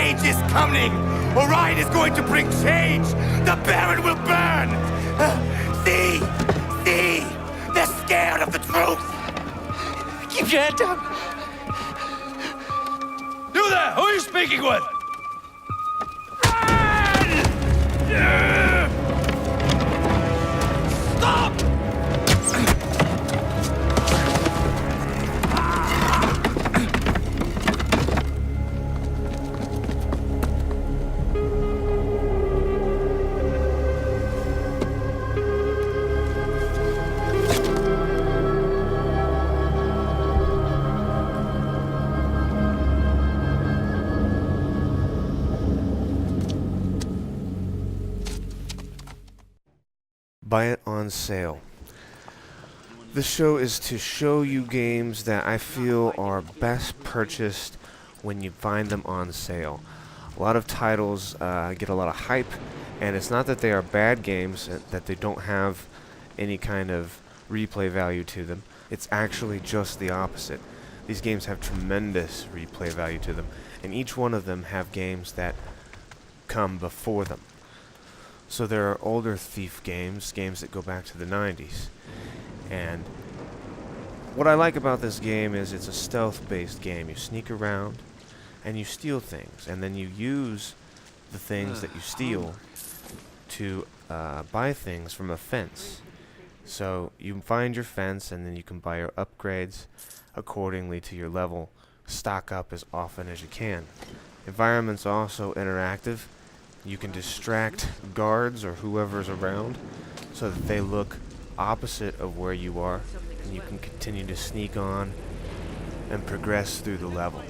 change is coming! Orion is going to bring change! The Baron will burn! See? See? They're scared of the truth! Keep your head down! You there! Who are you speaking with? Stop! Buy it on sale. This show is to show you games that I feel are best purchased when you find them on sale. A lot of titles get a lot of hype, and it's not that they are bad games, that they don't have any kind of replay value to them. It's actually just the opposite. These games have tremendous replay value to them, and each one of them have games that come before them. So there are older Thief games that go back to the 90s. And what I like about this game is it's a stealth-based game. You sneak around and you steal things, and then you use the things that you steal to buy things from a fence. So you find your fence, and then you can buy your upgrades accordingly to your level. Stock up as often as you can. Environment's also interactive. You can distract guards or whoever's around so that they look opposite of where you are, and you can continue to sneak on and progress through the level.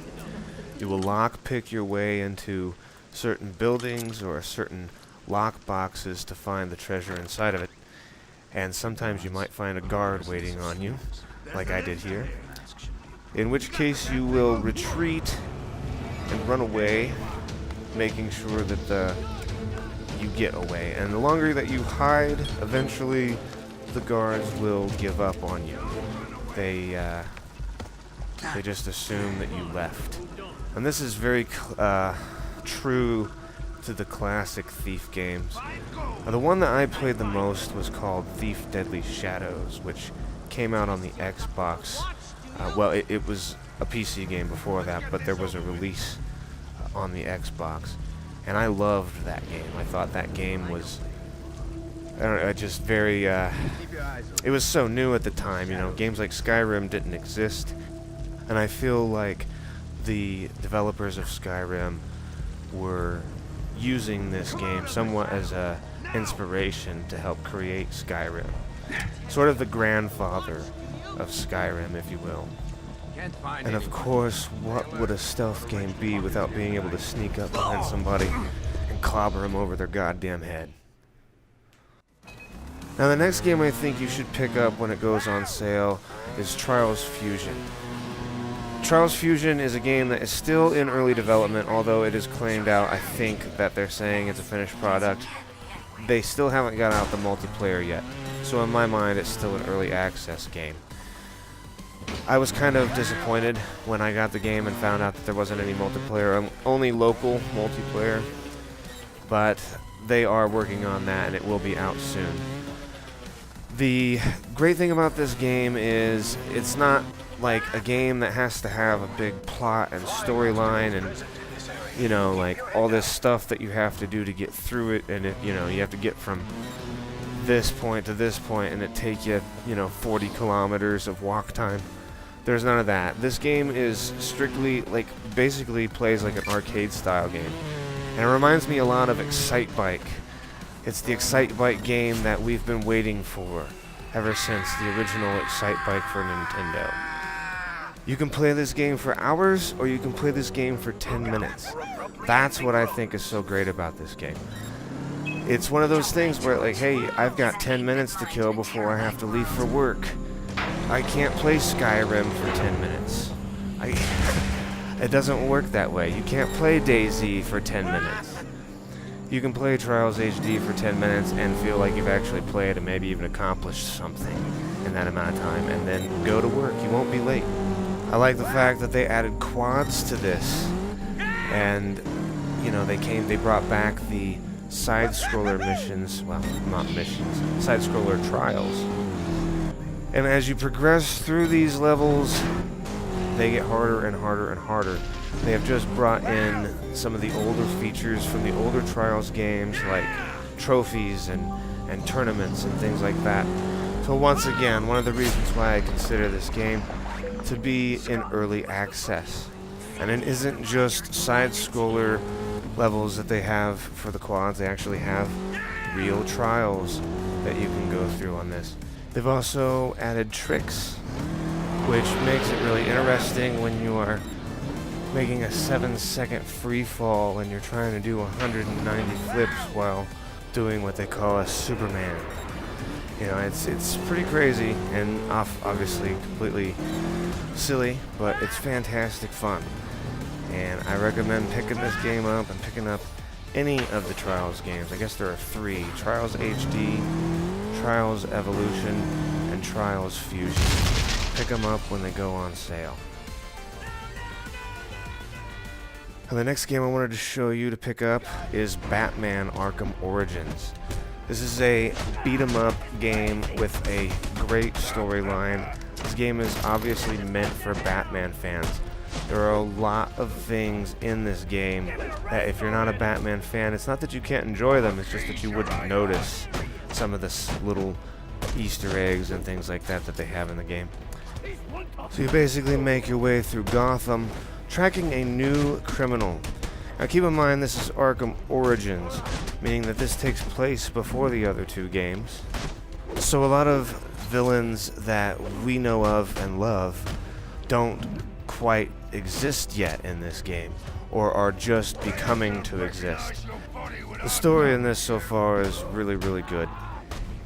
You will lockpick your way into certain buildings or certain lock boxes to find the treasure inside of it, and sometimes you might find a guard waiting on you, like I did here, in which case you will retreat and run away, making sure that you get away. And the longer that you hide, eventually the guards will give up on you. They just assume that you left. And this is very true to the classic Thief games. The one that I played the most was called Thief Deadly Shadows, which came out on the Xbox. Well, it was a PC game before that, but there was a release on the Xbox, and I loved that game. I thought that game was, I don't know, just very, it was so new at the time, you know. Games like Skyrim didn't exist, and I feel like the developers of Skyrim were using this game somewhat as a inspiration to help create Skyrim. Sort of the grandfather of Skyrim, if you will. And of course, what would a stealth game be without being able to sneak up behind somebody and clobber them over their goddamn head? Now the next game I think you should pick up when it goes on sale is Transfusion. Transfusion is a game that is still in early development, although it is claimed out, I think, that they're saying it's a finished product. They still haven't got out the multiplayer yet, so in my mind it's still an early access game. I was kind of disappointed when I got the game and found out that there wasn't any multiplayer, only local multiplayer, but they are working on that and it will be out soon. The great thing about this game is it's not like a game that has to have a big plot and storyline and, you know, like all this stuff that you have to do to get through it, and you know, you have to get from this point to this point and it take you, 40 kilometers of walk time. There's none of that. This game is strictly, basically plays like an arcade style game. And it reminds me a lot of Excitebike. It's the Excitebike game that we've been waiting for ever since the original Excitebike for Nintendo. You can play this game for hours, or you can play this game for 10 minutes. That's what I think is so great about this game. It's one of those things where, like, hey, I've got 10 minutes to kill before I have to leave for work. I can't play Skyrim for 10 minutes. It doesn't work that way. You can't play DayZ for 10 minutes. You can play Trials HD for 10 minutes and feel like you've actually played and maybe even accomplished something in that amount of time, and then go to work. You won't be late. I like the fact that they added quads to this, and they brought back the side-scroller missions, well, not missions, side-scroller trials. And as you progress through these levels, they get harder and harder and harder. They have just brought in some of the older features from the older Trials games, like trophies and tournaments and things like that. So once again, one of the reasons why I consider this game to be in early access. And it isn't just side-scroller levels that they have for the quads, they actually have real trials that you can go through on this. They've also added tricks, which makes it really interesting when you are making a 7-second free fall and you're trying to do 190 flips while doing what they call a Superman. It's pretty crazy and obviously completely silly, but it's fantastic fun. And I recommend picking this game up and picking up any of the Trials games. I guess there are 3: Trials HD, Trials Evolution, and Trials Fusion. Pick them up when they go on sale. And the next game I wanted to show you to pick up is Batman Arkham Origins. This is a beat-em-up game with a great storyline. This game is obviously meant for Batman fans. There are a lot of things in this game that if you're not a Batman fan, it's not that you can't enjoy them, it's just that you wouldn't notice some of the little Easter eggs and things like that they have in the game. So you basically make your way through Gotham, tracking a new criminal. Now keep in mind this is Arkham Origins, meaning that this takes place before the other 2 games. So a lot of villains that we know of and love don't quite exist yet in this game, or are just becoming to exist. The story in this so far is really, really good.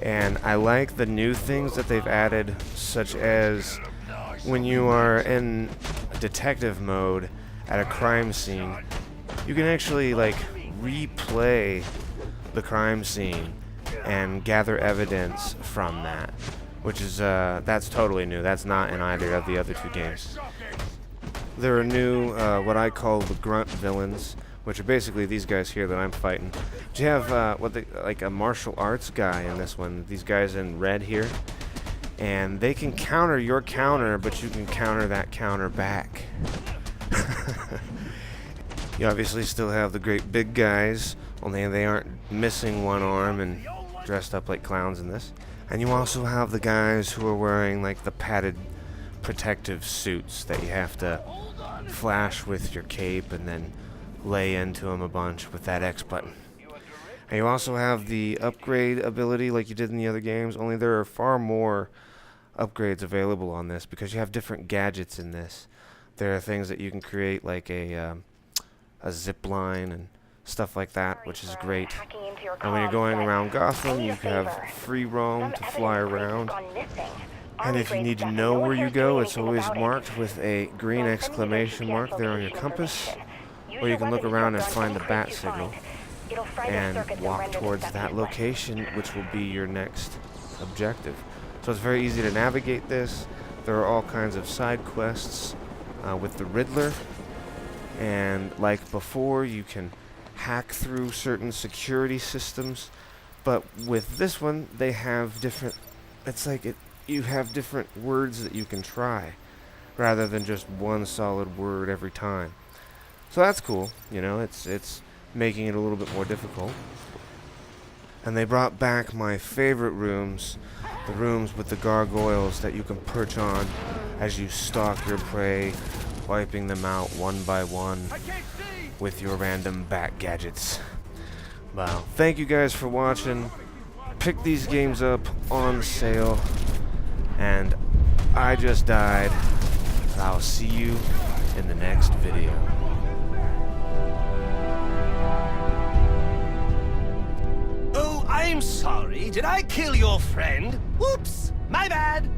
And I like the new things that they've added, such as when you are in detective mode at a crime scene, you can actually replay the crime scene and gather evidence from that, which is that's totally new. That's not in either of the other 2 games. There are new what I call the grunt villains, which are basically these guys here that I'm fighting. But you have a martial arts guy in this one. These guys in red here, and they can counter your counter, but you can counter that counter back. You obviously still have the great big guys, only they aren't missing one arm and dressed up like clowns in this. And you also have the guys who are wearing the padded protective suits that you have to flash with your cape and then lay into them a bunch with that X button. And you also have the upgrade ability like you did in the other games, only there are far more upgrades available on this because you have different gadgets in this. There are things that you can create like a zip line and stuff like that, which is great. And when you're going around Gotham, you have free roam to fly around. And if you need to know where you go, it's always marked with a green exclamation mark there on your compass. Or you can look around and find the bat signal and walk towards that location, which will be your next objective. So it's very easy to navigate this. There are all kinds of side quests with the Riddler. And like before, you can hack through certain security systems. But with this one, they have different... you have different words that you can try, rather than just one solid word every time. So that's cool, it's making it a little bit more difficult. And they brought back my favorite rooms, the rooms with the gargoyles that you can perch on as you stalk your prey, wiping them out one by one with your random bat gadgets. Wow, thank you guys for watching. Pick these games up on sale. And I just died. I'll see you in the next video. Oh, I'm sorry. Did I kill your friend? Whoops! My bad!